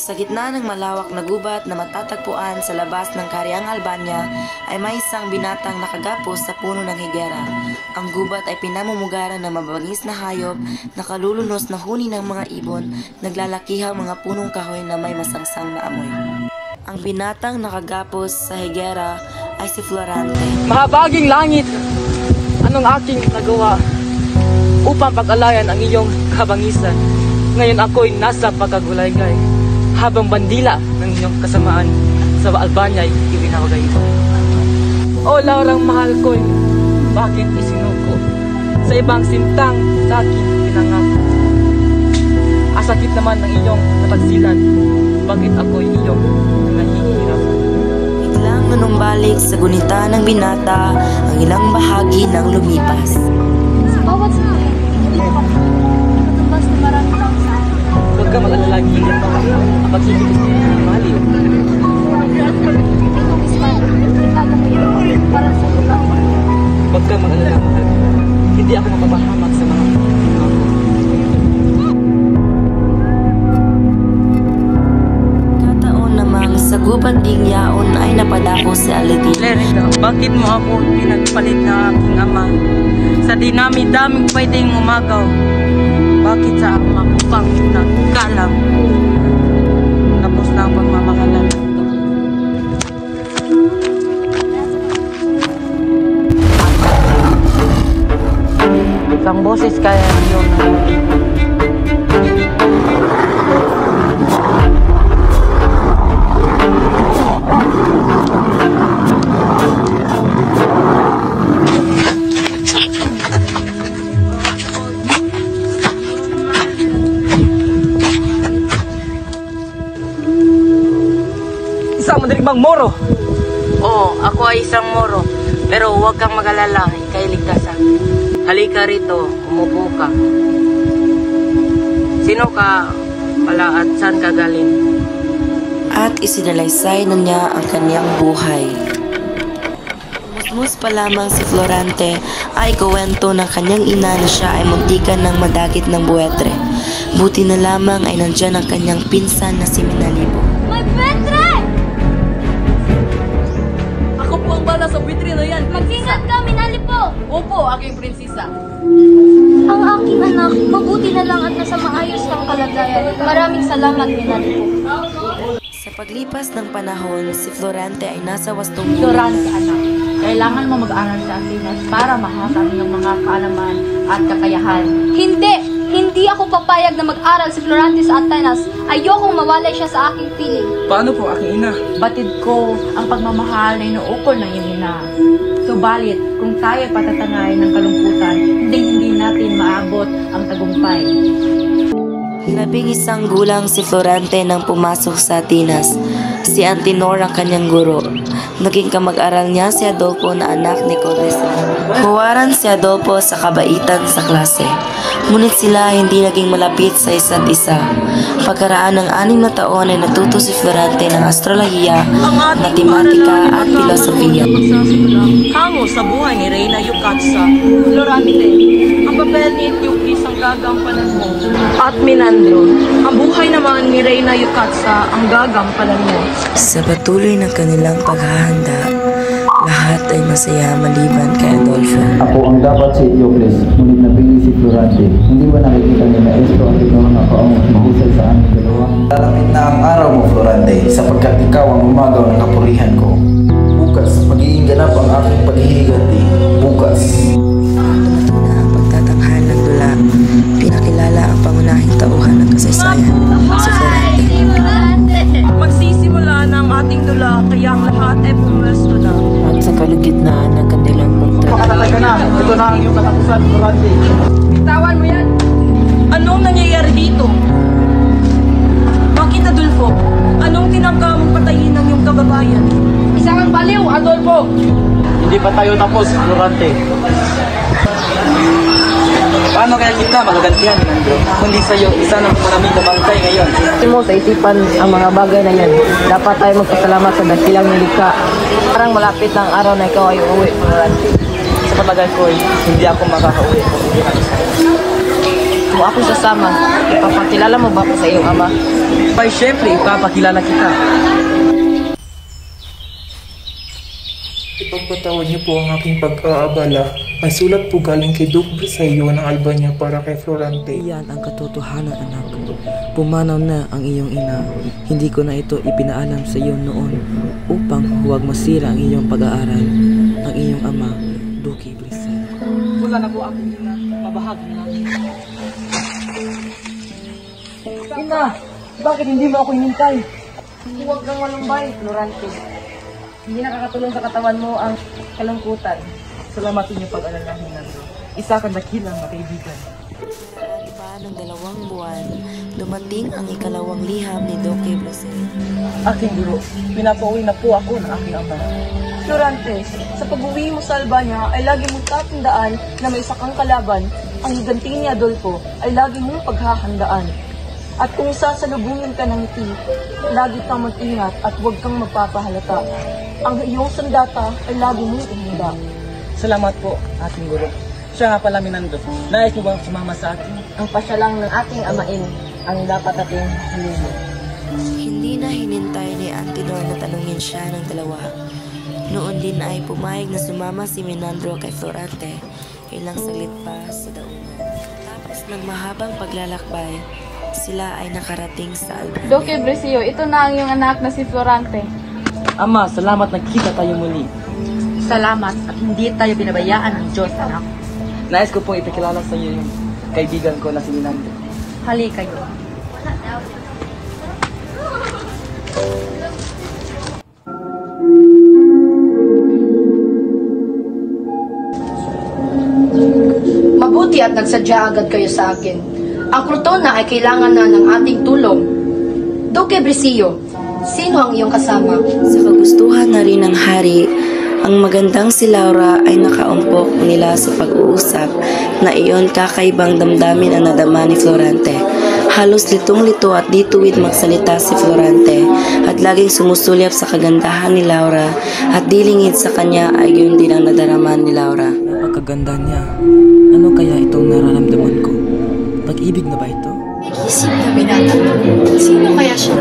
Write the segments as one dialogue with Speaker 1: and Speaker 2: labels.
Speaker 1: Sa gitna ng malawak na gubat na matatagpuan sa labas ng Cariang, Albania, ay may isang binatang nakagapos sa puno ng higera. Ang gubat ay pinamumugaran ng mababangis na hayop, nakalulunos na huni ng mga ibon, naglalakihang mga punong kahoy na may masangsang na amoy. Ang binatang nakagapos sa higera ay si Florante.
Speaker 2: Mahabaging langit, anong aking nagawa upang pag-alayan ang iyong kabangisan? Ngayon ako'y nasa pagkagulaygay, habang bandila ng inyong kasamaan sa Albania ay iwinawagay. O Laurang mahal ko'y, bakit isinuko sa ibang sintang sa akin pinangako? Asakit naman ng iyong natagsilan, bakit ako'y iyong nahihirapan?
Speaker 1: Biglang nanumbalik sa gunita ng binata ang ilang bahagi ng lumipas.
Speaker 3: Sa bawat sandali, matubas na marami lang sa akin.
Speaker 2: Huwag ka mag-alala, gilid mo ang pag-ibig ng maliw.
Speaker 3: Itong ispan, itago mo yan para sa lugar.
Speaker 2: Huwag ka mag-alala, mahal. Hindi ako mapapahamak sa mga
Speaker 1: Kataon namang sa gubat ding yaon ay napadako si Aladin.
Speaker 2: Lerida, bakit mo ako pinagpalit na aking ama? Sa dinami-daming pwedeng umagaw, bakit sa makupang nagkalam? Tapos na ang pagmamahalan. Isang boses kaya yun. Isang madirigmang Moro! Oo, ako ay isang Moro. Pero huwag kang mag-alala, ika'y ligtasan. Halika rito, umupo ka. Sino ka pala at saan ka galing?
Speaker 1: At isinalaysay na niya ang kanyang buhay. Musmus pa lamang si Florante ay kuwento ng kanyang ina na siya ay muntikan ng madagit ng buwetre. Buti na lamang ay nandyan ang kanyang pinsan na si Minalibo.
Speaker 3: May Petre!
Speaker 2: Ako po ang bala sa buwitre na yan.
Speaker 3: Mag-ingat ka, Minalipo!
Speaker 2: Opo, aking prinsesa.
Speaker 3: Ang aking anak, mabuti na lang at nasa maayos kang kalagayan. Maraming salamat, Minalipo.
Speaker 1: Sa paglipas ng panahon, si Florante ay nasa wastong
Speaker 4: Florante, anak. Kailangan mo mag-aral sa Atenas para mahasa ang iyong mga kaalaman at kakayahan.
Speaker 3: Hindi! Hindi ako papayag na mag-aral si Florante sa Atenas. Ayokong mawalay siya sa aking piling.
Speaker 2: Paano po aking ina?
Speaker 4: Batid ko ang pagmamahal na inuukol ng iyong ina. Subalit, kung tayo patatangay ng kalungkutan, hindi natin maabot ang tagumpay.
Speaker 1: 11 gulang si Florante nang pumasok sa Atenas. Si Antenor ang kanyang guro. Naging kamag-aral niya si Adolfo na anak ni Codesa. Huwaran si Adolfo sa kabaitan sa klase. Ngunit sila hindi naging malapit sa isa't isa. Pagkaraan ng 6 na taon ay natuto si Florante ng astrolohiya, matematika at filosofiya.
Speaker 2: Hango sa buhay ni Reyna Yucatsa. Florante, ang papel ni Eteocles ang gagampanan mo. At Menandro, ang buhay naman ni Reyna Yucatsa ang gagampanan mo.
Speaker 1: Sa patuloy ng kanilang paghahanda, lahat ay masaya maliban kay Adolfo.
Speaker 5: Ako ang dapat si Eteocles, ngunit napili si Florante. Hindi ba nakikita ni Maestro ang ikaw na kaamot mahusay sa aming dalawa? Darating na ang araw mo, Florante, sapagkat ikaw ang umagaw ng kapurihan ko. Bukas, magiging ganap ang aking paghihiganti. Bukas.
Speaker 1: Dumating na ang pagtatanghal ng dula. Pinakilala ang pangunahing tauhan ng kasaysayan, si Florante.
Speaker 2: Magsisimula na ang ating dula, kaya ang lahat ay pumwesto na.
Speaker 1: At sa kalagitnaan ng kanilang pagtatanggal,
Speaker 2: Makatay ka na, ito na ang iyong katapusan, Florante. Bitawan mo yan! Anong nangyayari dito? Bakit, Adolfo? Anong tinangka mong patayin ng iyong kababayan?
Speaker 4: Isang ang baliw, Adolfo!
Speaker 2: Hindi pa tayo tapos, Florante. Paano kaya kita magagantihan, Nandro? Kundi sa'yo, isa ng maraming kabangkay ngayon.
Speaker 4: Kasi mo sa isipan ang mga bagay na yan. Dapat tayo magpasalamat sa dakilang nilikha. Parang malapit na ang araw na ikaw ay uuwi, Florante.
Speaker 2: Sa palagay ko, hindi ako makakauwi kung hindi ako sa'yo.
Speaker 4: Kung ako sasama, ipapakilala mo ba ako sa iyong ama?
Speaker 2: Ay, syempre, ipapakilala kita.
Speaker 6: Ipagpatawad niyo po ang aking pag-aabala. May sulat po galing kay Duke Briseyo ng Albania para kay Florante.
Speaker 7: Iyan ang katotohanan, anak. Pumanaw na ang iyong ina. Hindi ko na ito ipinaalam sa iyo noon upang huwag masira ang iyong pag-aaral. Ang iyong ama, Duke Briseyo.
Speaker 2: Wala na po ako ina. Pabahagi na. Ina, bakit hindi mo ako hinintay?
Speaker 4: Huwag kang malumbay, Florante. Hindi nakakatulong sa katawan mo ang kalungkutan.
Speaker 2: Salamat sa inyong pag-alalahin, Nando. Isa kang dakilang na kaibigan.
Speaker 1: Karaan pa ng 2 buwan, dumating ang ikalawang liham ni Duque Briseyo.
Speaker 2: Aking guro, pinapauwi na po ako ng aking ama.
Speaker 8: Florante, sa pag-uwi mo sa Albania ay lagi mong tatandaan na may isa kang kalaban, ang higanti ni Adolfo ay lagi mong paghahandaan. At kung sasalubungin ka ng ngiti, lagi kang mag-ingat at huwag kang magpapahalata. Ang iyong sandata ay lagi mong ihanda.
Speaker 2: Salamat po, aking guro. Siya nga pala, Minando. Nais mo bang sumama sa akin?
Speaker 4: Ang pasyalang ng ating amain ang dapat ating halili.
Speaker 1: Hindi na hinintay ni Antinor na tanungin siya ng dalawa. Noon din ay pumayag na sumama si Menandro kay Florante ilang saglit pa sa daunan. Tapos ng mahabang paglalakbay, sila ay nakarating sa Albania.
Speaker 3: Duque Briseyo, ito na ang iyong anak na si Florante.
Speaker 2: Ama, salamat nagkita tayo muli.
Speaker 4: Salamat at hindi tayo binabayaan ng Diyos, anak.
Speaker 2: Nais ko pong ipakilala sa iyo yung kaibigan ko na si Minando.
Speaker 4: Hali kayo.
Speaker 8: Mabuti at nagsadya agad kayo sa akin. Ang Crotona ay kailangan na ng ating tulong. Duque Briseyo, sino ang iyong kasama?
Speaker 1: Sa kagustuhan na rin ng hari, ang magandang si Laura ay nakaumpok nila sa pag-uusap na iyon kakaibang damdamin ang nadama ni Florante. Halos litong-lito at dituwid magsalita si Florante at laging sumusulyap sa kagandahan ni Laura at dilingid sa kanya ay yun din ang nadaraman ni Laura.
Speaker 7: Napakaganda niya. Ano kaya itong nararamdaman ko? Pag-ibig na ba ito?
Speaker 3: Isip na binata. Sino kaya siya?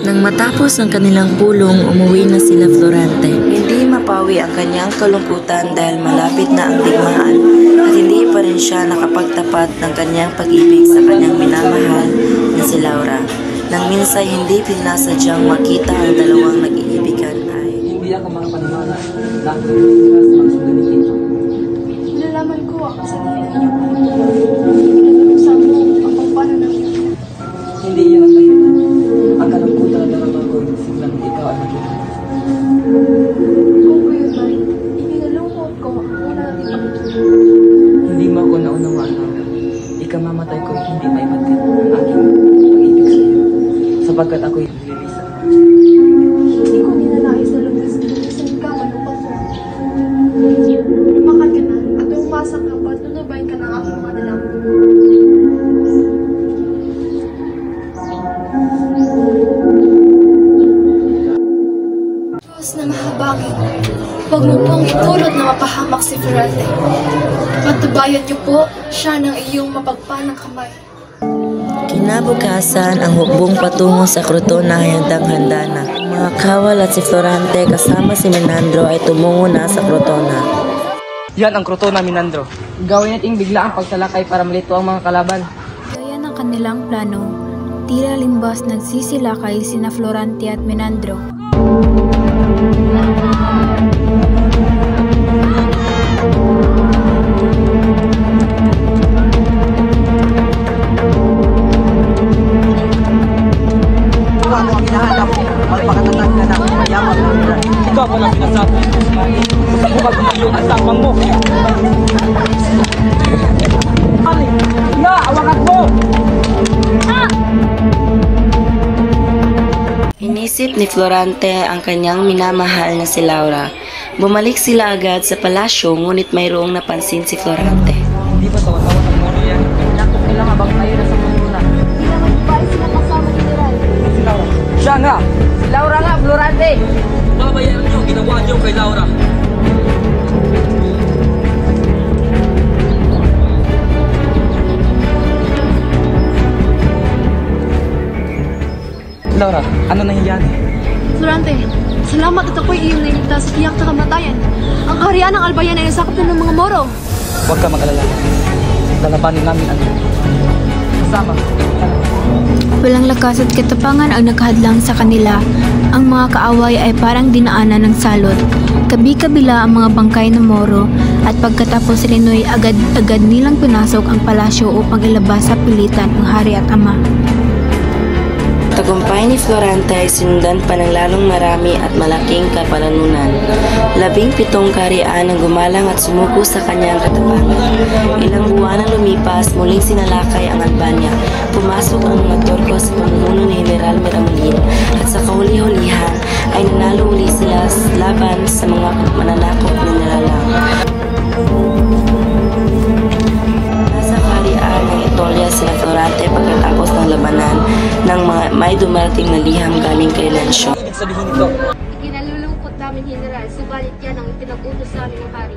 Speaker 1: Nang matapos ang kanilang pulong, umuwi na sila Florante. Hindi mapawi ang kanyang kalungkutan dahil malapit na ang digmaan at hindi pa rin siya nakapagtapat ng kanyang pag-ibig sa kanyang minamahal na si Laura. Nang minsay hindi pinasadyang makita ang dalawang nag-iibigan ay
Speaker 2: Hindi ako makapaniwala na ako sa mga sundalitin.
Speaker 3: Nalalaman ko ang sarili niyo. Pinag-uusap mo ang pagpano ng iyo.
Speaker 2: Hindi iyan ang dahilan. Ang kalungkutan na darama ko simlang ikaw ay nakita.
Speaker 3: Kung kayo ay ipinalungkot ko ang una natin pagkikita.
Speaker 2: Hindi mo ako naunawaan na ikamamatay ko hindi maibatid ang aking pag-ibig sa iyo. Sapagkat ako'y nililisan.
Speaker 3: Hindi ko ninanais na lumisan ka malupat mo. Lumakat ka na at umasak ka pa at lunubayin ka ng aking mga dalangin. Diyos na mahabagin, huwag mo pong ipulot na mapahamak si Florante. Patubayan niyo po siya ng iyong mapagpalang kamay.
Speaker 1: kinabukasan ang hukbong patungo sa Crotona ay handang-handa na. Ang mga kawal at si Florante kasama si Menandro ay tumungo na sa Crotona.
Speaker 2: Yan ang Crotona, Minandro. Gawin nating bigla ang pagsalakay para malito ang mga kalaban.
Speaker 9: Gaya ng kanilang plano, tila limbas nagsisilakay sina Florante at Menandro.
Speaker 2: Ikaw ko lang sinasabi. Kapag tumayo ang tapang mo. Ali! Na! Awakan mo!
Speaker 1: Inisip ni Florante ang kanyang minamahal na si Laura. Bumalik sila agad sa palasyo ngunit mayroong napansin si Florante.
Speaker 2: Hindi ba tawa-tawa ng moro yan?
Speaker 4: Naku, kailang habang tayo nasa mundo na.
Speaker 3: Hindi naman ba sila kasama ni Ray?
Speaker 2: Si Laura. Siya nga!
Speaker 4: Si Laura nga, Florante!
Speaker 2: Babayaran niyo, ginawa niyo kay Laura. Laura, ano nangyayari?
Speaker 3: Florante, salamat at ako'y iyong nailigtas sa tiyak na kamatayan. Ang kaharian ng Albayan ay nasakop na ng mga Moro.
Speaker 2: Huwag ka mag-alala. Lalabanin namin ang kasama.
Speaker 9: Walang lakas at katapangan ang naghadlang sa kanila. Ang mga kaaway ay parang dinaanan ng salot. Kabi-kabila ang mga bangkay ng Moro at pagkatapos rino'y agad-agad nilang pinasok ang palasyo upang ilabas sa pilitan ang hari at ama.
Speaker 1: Tagumpay ni Florante ay sinundan pa ng lalong marami at malaking kapananunan. 17 kaharian ang gumalang at sumuko sa kanyang katapangan. Ilang buwan ang lumipas, muling sinalakay ang Albania. Pumasok ang mga Turko sa pamumuno ni General Miramudin at sa kahuli-hulihan ay nanalo uli sila laban sa mga mananakop na nilalang. Nasa kaharian ng Etolia sila Florante pagkatapos ng labanan ng mga may dumarating na liham galing kay Lancio.
Speaker 2: Ibig sabihin nito,
Speaker 3: Ikinalulungkot namin, General, subalit yan ang ipinag-utos sa amin ng hari.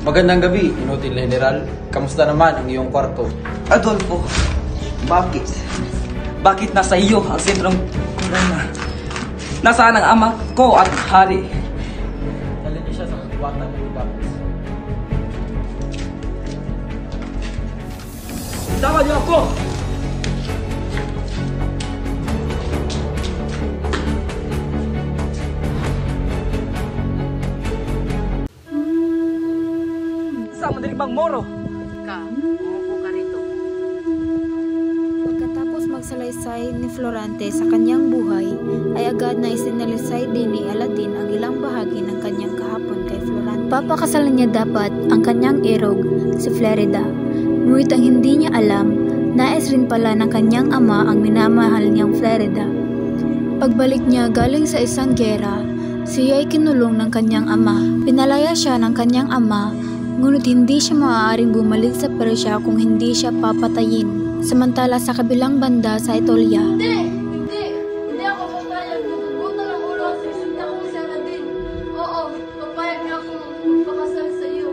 Speaker 5: Magandang gabi, inutil na General. Kamusta naman ang iyong kwarto?
Speaker 2: Adolfo, bakit? Bakit nasa iyo ang sentrong kurana? Nasaan ang ama ko at hari?
Speaker 5: Dalhin niyo siya sa katiwatan ng Ibapis.
Speaker 2: Tama niyo ako! Sa madaling Moro!
Speaker 9: Pagkatapos magsalaysay ni Florante sa kanyang buhay, ay agad na isinalisay din ni Aladin ang ilang bahagi ng kanyang kahapon kay Florante. Papakasalan niya dapat ang kanyang erog, si Flerida. Ngunit ang hindi niya alam, nais rin pala ng kanyang ama ang minamahal niyang Flerida. Pagbalik niya galing sa isang gera, siya ay kinulong ng kanyang ama. Pinalaya siya ng kanyang ama, ngunit hindi siya maaaring bumalik sa Persia kung hindi siya papatayin. Samantala sa kabilang banda sa Etolia,
Speaker 3: Hindi ako papayag. Buto ng ulo at sisinta ko si Aladin. Oo, papayag niya ako magpakasal sa iyo.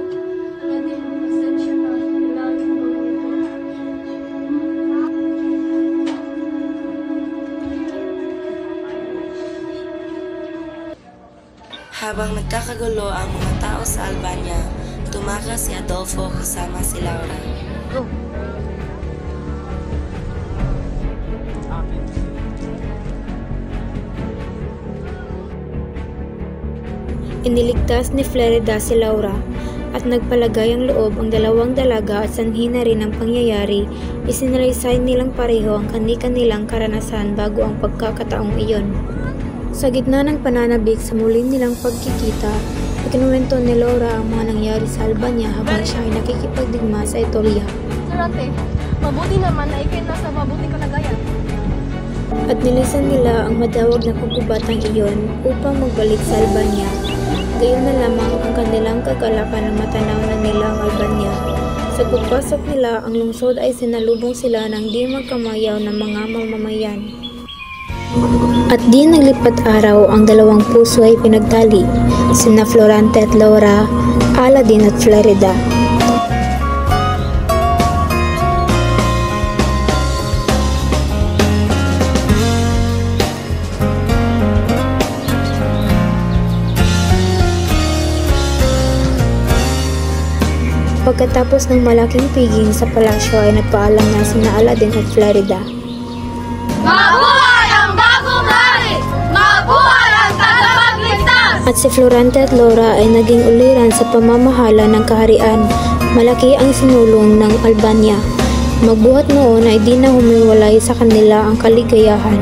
Speaker 3: Aladin, pasensya na. Kailangan ko
Speaker 1: Habang nagkakagulo ang mga tao sa Albania, tumakas si Adolfo kasama si Laura.
Speaker 9: iniligtas ni Flerida si Laura at nagpalagay ang loob ang dalawang dalaga at sanhi na rin ang pangyayari. Isinalaysay nilang pareho ang kani-kanilang karanasan bago ang pagkakataong iyon. Sa gitna ng pananabik sa muli nilang pagkikita, ikinuwento ni Laura ang mga nangyari sa Albania habang siya ay nakikipagdigma sa Etolia.
Speaker 3: Florante, mabuti naman na ikay nasa mabuting kalagayan.
Speaker 9: At nilisan nila ang madawag na kagubatang iyon upang magbalik sa Albania. Gayon na lamang ang kanilang kagalakan na matanaw na nila ang Albania. Sa pagpasok nila, ang lungsod ay sinalubong sila ng di magkamayaw ng mga mamamayan. At di naglipat araw, ang dalawang puso ay pinagtali, sina Florante at Laura, Aladin at Flerida. Pagkatapos ng malaking piging sa palasyo ay nagpaalam na sina Aladin at Flerida.
Speaker 3: Mabuhay ang bagong hari! Mabuhay ang tagapagligtas!
Speaker 9: At si Florante at Laura ay naging uliran sa pamamahala ng kaharian. Malaki ang sinulong ng Albania. Magbuhat noon ay di na humiwalay sa kanila ang kaligayahan.